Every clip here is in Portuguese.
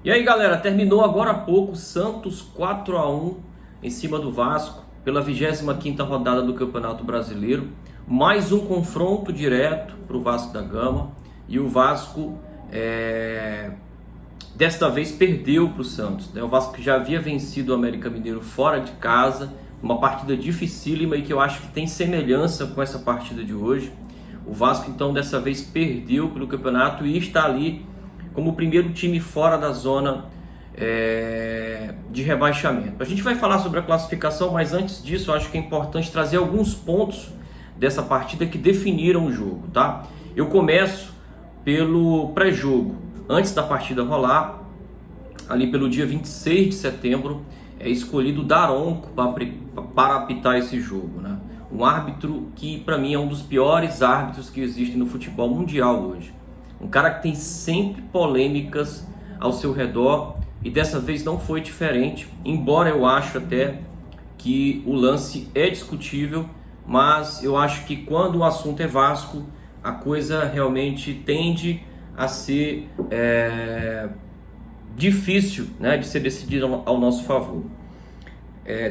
E aí, galera, terminou agora há pouco Santos 4-1 em cima do Vasco pela 25ª rodada do Campeonato Brasileiro. Mais um confronto direto para o Vasco da Gama e o Vasco desta vez perdeu para o Santos, né? O Vasco que já havia vencido o América Mineiro fora de casa, uma partida dificílima e que eu acho que tem semelhança com essa partida de hoje. O Vasco então dessa vez perdeu pelo campeonato e está ali como o primeiro time fora da zona de rebaixamento. A gente vai falar sobre a classificação, mas antes disso eu acho que é importante trazer alguns pontos dessa partida que definiram o jogo, tá? Eu começo pelo pré-jogo. Antes da partida rolar, ali pelo dia 26 de setembro, é escolhido Daronco para apitar esse jogo, né? Um árbitro que para mim é um dos piores árbitros que existem no futebol mundial hoje. Um cara que tem sempre polêmicas ao seu redor e dessa vez não foi diferente, embora eu acho até que o lance é discutível, mas eu acho que quando o assunto é Vasco, a coisa realmente tende a ser difícil, né, de ser decidida ao nosso favor.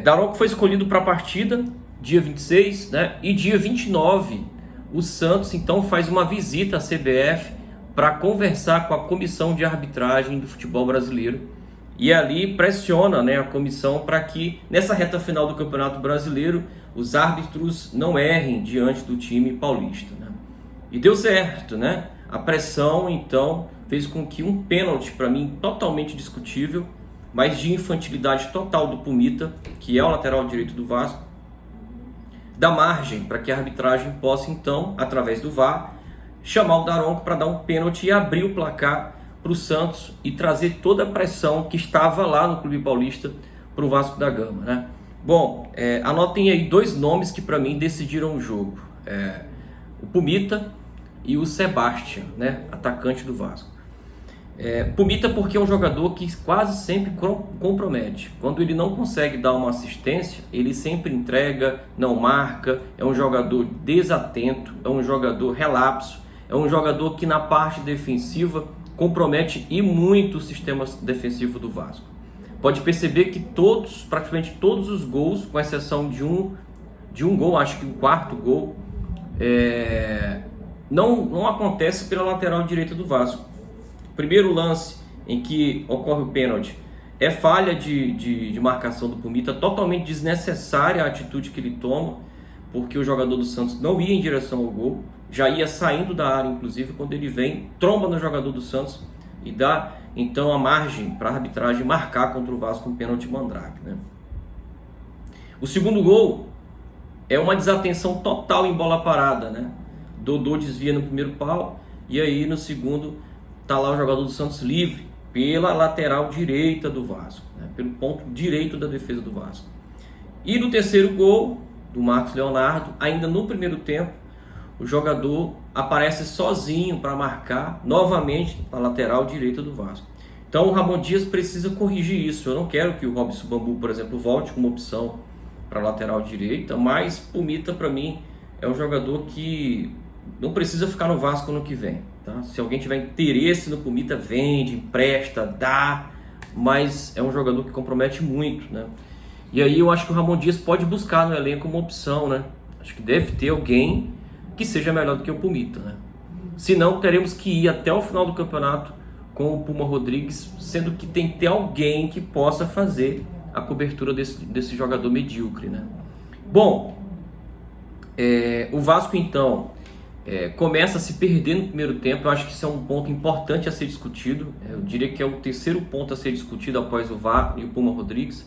Daronco foi escolhido para a partida, dia 26, né, e dia 29 o Santos então faz uma visita à CBF para conversar com a comissão de arbitragem do futebol brasileiro e ali pressiona, né, a comissão para que nessa reta final do Campeonato Brasileiro os árbitros não errem diante do time paulista, né? E deu certo, né? A pressão então fez com que um pênalti, para mim totalmente discutível, mas de infantilidade total do Pumita, que é o lateral direito do Vasco, dá margem para que a arbitragem possa então, através do VAR, chamar o Daronco para dar um pênalti e abrir o placar para o Santos e trazer toda a pressão que estava lá no Clube Paulista para o Vasco da Gama, né? Bom, anotem aí dois nomes que para mim decidiram o jogo. O Pumita e o Sebastião, né? Atacante do Vasco. Pumita porque é um jogador que quase sempre compromete. Quando ele não consegue dar uma assistência, ele sempre entrega, não marca, é um jogador desatento, é um jogador relapso, é um jogador que na parte defensiva compromete e muito o sistema defensivo do Vasco. Pode perceber que praticamente todos os gols, com exceção de um gol, acho que o quarto gol, não acontece pela lateral direita do Vasco. Primeiro lance em que ocorre o pênalti é falha de marcação do Pumita, totalmente desnecessária a atitude que ele toma, porque o jogador do Santos não ia em direção ao gol, já ia saindo da área, inclusive, quando ele vem, tromba no jogador do Santos e dá então a margem para a arbitragem marcar contra o Vasco um pênalti mandrake, né? O segundo gol é uma desatenção total em bola parada, né? Dodô desvia no primeiro pau e aí no segundo tá lá o jogador do Santos livre pela lateral direita do Vasco, né? Pelo ponto direito da defesa do Vasco. E no terceiro gol do Marcos Leonardo, ainda no primeiro tempo, o jogador aparece sozinho para marcar novamente a lateral direita do Vasco. Então o Ramon Dias precisa corrigir isso. Eu não quero que o Robson Bambu, por exemplo, volte como opção para a lateral direita, mas Pumita para mim é um jogador que não precisa ficar no Vasco no que vem, tá? Se alguém tiver interesse no Pumita, vende, empresta, dá, mas é um jogador que compromete muito, né? E aí eu acho que o Ramon Dias pode buscar no elenco uma opção, né? Acho que deve ter alguém que seja melhor do que o Pumita, né? Senão teremos que ir até o final do campeonato com o Puma Rodrigues, sendo que tem que ter alguém que possa fazer a cobertura desse jogador medíocre, né? Bom, o Vasco então começa a se perder no primeiro tempo. Eu acho que isso é um ponto importante a ser discutido. Eu diria que é o terceiro ponto a ser discutido após o VAR e o Puma Rodrigues,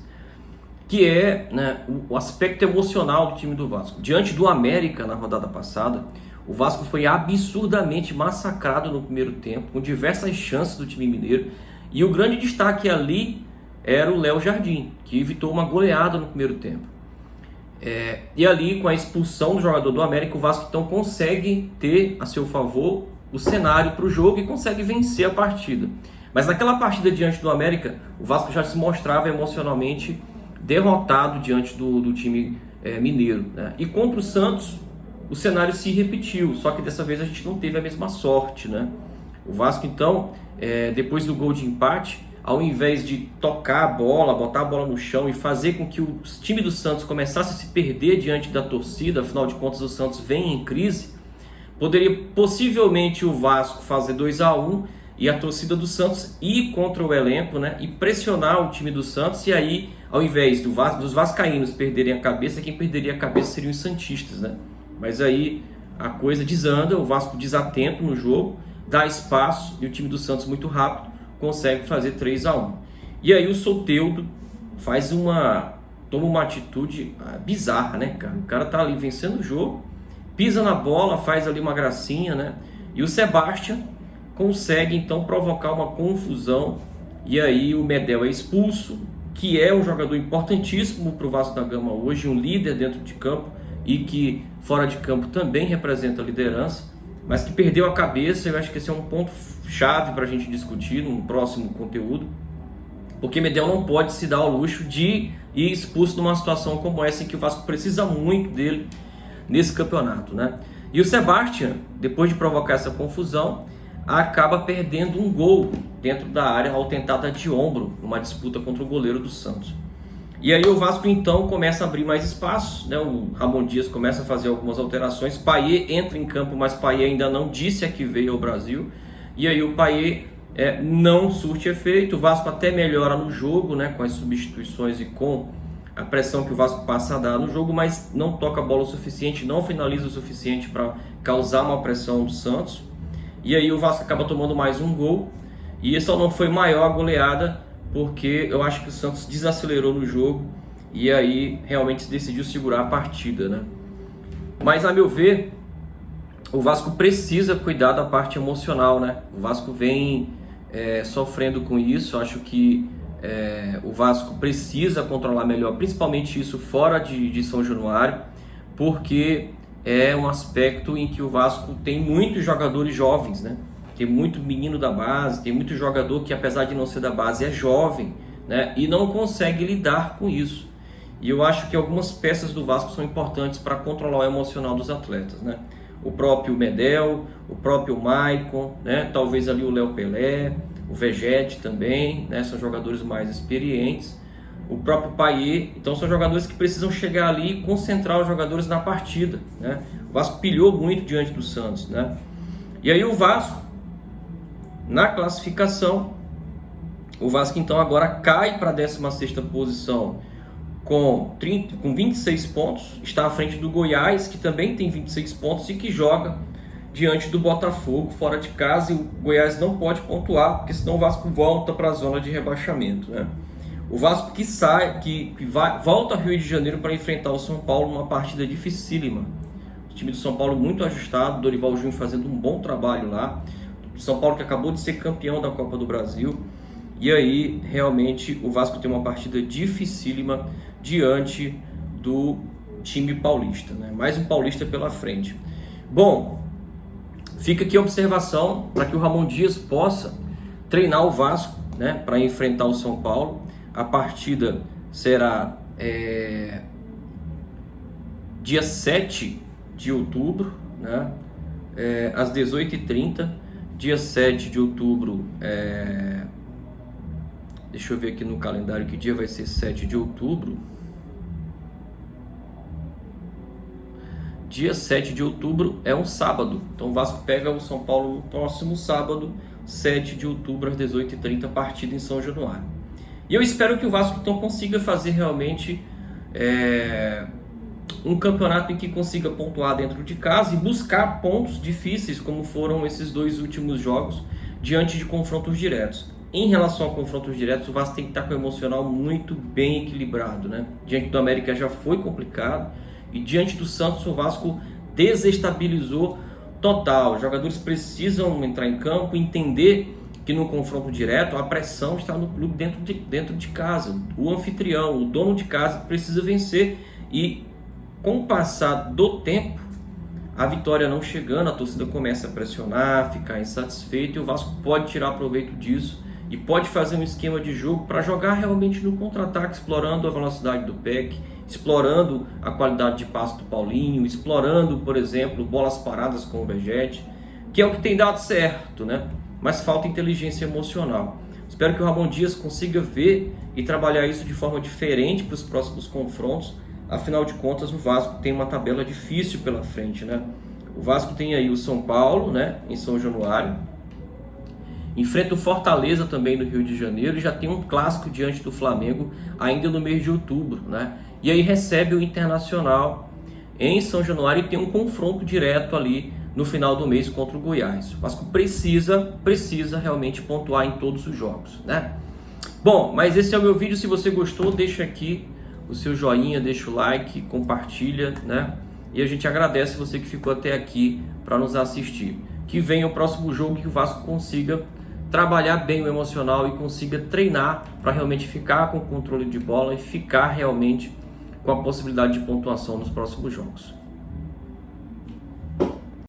que é, né, o aspecto emocional do time do Vasco. Diante do América na rodada passada, o Vasco foi absurdamente massacrado no primeiro tempo, com diversas chances do time mineiro, e o grande destaque ali era o Léo Jardim, que evitou uma goleada no primeiro tempo. E ali, com a expulsão do jogador do América, o Vasco então consegue ter a seu favor o cenário para o jogo e consegue vencer a partida. Mas naquela partida diante do América, o Vasco já se mostrava emocionalmente derrotado diante do time mineiro, né? E contra o Santos o cenário se repetiu, só que dessa vez a gente não teve a mesma sorte, né? O Vasco então, depois do gol de empate, ao invés de tocar a bola, botar a bola no chão e fazer com que o time do Santos começasse a se perder diante da torcida, afinal de contas o Santos vem em crise, poderia possivelmente o Vasco fazer 2-1 e a torcida do Santos ir contra o elenco, né, e pressionar o time do Santos, e aí, ao invés dos vascaínos perderem a cabeça, quem perderia a cabeça seriam os santistas, né? Mas aí a coisa desanda, o Vasco desatento no jogo, dá espaço e o time do Santos muito rápido consegue fazer 3-1. E aí o Soteldo toma uma atitude bizarra, né, cara? O cara tá ali vencendo o jogo, pisa na bola, faz ali uma gracinha, né? E o Sebastião consegue então provocar uma confusão, e aí o Medel é expulso, que é um jogador importantíssimo para o Vasco da Gama hoje, um líder dentro de campo e que fora de campo também representa a liderança, mas que perdeu a cabeça. Eu acho que esse é um ponto chave para a gente discutir num próximo conteúdo, porque Medel não pode se dar ao luxo de ir expulso numa situação como essa, em que o Vasco precisa muito dele nesse campeonato, né? E o Sebastião, depois de provocar essa confusão, acaba perdendo um gol dentro da área ao tentar dar de ombro numa disputa contra o goleiro do Santos. E aí o Vasco então começa a abrir mais espaços, né? O Ramon Dias começa a fazer algumas alterações, Payet entra em campo, mas Payet ainda não disse a que veio ao Brasil, e aí o Payet não surte efeito. O Vasco até melhora no jogo, né, com as substituições e com a pressão que o Vasco passa a dar no jogo, mas não toca a bola o suficiente, não finaliza o suficiente para causar uma pressão do Santos. E aí o Vasco acaba tomando mais um gol, e essa não foi maior a goleada, porque eu acho que o Santos desacelerou no jogo e aí realmente decidiu segurar a partida, né? Mas a meu ver, o Vasco precisa cuidar da parte emocional, né? O Vasco vem sofrendo com isso. Acho que o Vasco precisa controlar melhor, principalmente isso fora de São Januário, porque é um aspecto em que o Vasco tem muitos jogadores jovens, né? Tem muito menino da base, tem muito jogador que, apesar de não ser da base, é jovem, né? E não consegue lidar com isso. E eu acho que algumas peças do Vasco são importantes para controlar o emocional dos atletas, né? O próprio Medel, o próprio Maicon, né? Talvez ali o Léo Pelé, o Vegete também, né? São jogadores mais experientes. O próprio Payet. Então são jogadores que precisam chegar ali e concentrar os jogadores na partida, né? O Vasco pilhou muito diante do Santos, né? E aí o Vasco, na classificação, o Vasco então agora cai para a 16ª posição com 26 pontos, está à frente do Goiás, que também tem 26 pontos e que joga diante do Botafogo fora de casa, e o Goiás não pode pontuar, porque senão o Vasco volta para a zona de rebaixamento, né? O Vasco volta ao Rio de Janeiro para enfrentar o São Paulo numa partida dificílima. O time do São Paulo muito ajustado, Dorival Júnior fazendo um bom trabalho lá. O São Paulo que acabou de ser campeão da Copa do Brasil. E aí, realmente, o Vasco tem uma partida dificílima diante do time paulista, né? Mais um paulista pela frente. Bom, fica aqui a observação para que o Ramon Dias possa treinar o Vasco, né, para enfrentar o São Paulo. A partida será dia 7 de outubro, né, às 18h30. Dia 7 de outubro, deixa eu ver aqui no calendário que dia vai ser 7 de outubro. Dia 7 de outubro é um sábado, então o Vasco pega o São Paulo no próximo sábado, 7 de outubro às 18h30, partida em São Januário. E eu espero que o Vasco então consiga fazer realmente um campeonato em que consiga pontuar dentro de casa e buscar pontos difíceis, como foram esses 2 últimos jogos, diante de confrontos diretos. Em relação a confrontos diretos, o Vasco tem que estar com o emocional muito bem equilibrado, né? Diante do América já foi complicado, e diante do Santos o Vasco desestabilizou total. Os jogadores precisam entrar em campo e entender que no confronto direto a pressão está no clube dentro de casa. O anfitrião, o dono de casa precisa vencer, e com o passar do tempo, a vitória não chegando, a torcida começa a pressionar, ficar insatisfeita, e o Vasco pode tirar proveito disso e pode fazer um esquema de jogo para jogar realmente no contra-ataque, explorando a velocidade do Peck, explorando a qualidade de passe do Paulinho, explorando, por exemplo, bolas paradas com o Vegete, que é o que tem dado certo, né? Mas falta inteligência emocional. Espero que o Ramon Dias consiga ver e trabalhar isso de forma diferente para os próximos confrontos. Afinal de contas, o Vasco tem uma tabela difícil pela frente, né? O Vasco tem aí o São Paulo, né, em São Januário. Enfrenta o Fortaleza também no Rio de Janeiro e já tem um clássico diante do Flamengo ainda no mês de outubro, né? E aí recebe o Internacional em São Januário e tem um confronto direto ali no final do mês contra o Goiás. O Vasco precisa realmente pontuar em todos os jogos, né? Bom, mas esse é o meu vídeo. Se você gostou, deixa aqui o seu joinha, deixa o like, compartilha, né? E a gente agradece você que ficou até aqui para nos assistir. Que venha o próximo jogo e que o Vasco consiga trabalhar bem o emocional e consiga treinar para realmente ficar com o controle de bola e ficar realmente com a possibilidade de pontuação nos próximos jogos.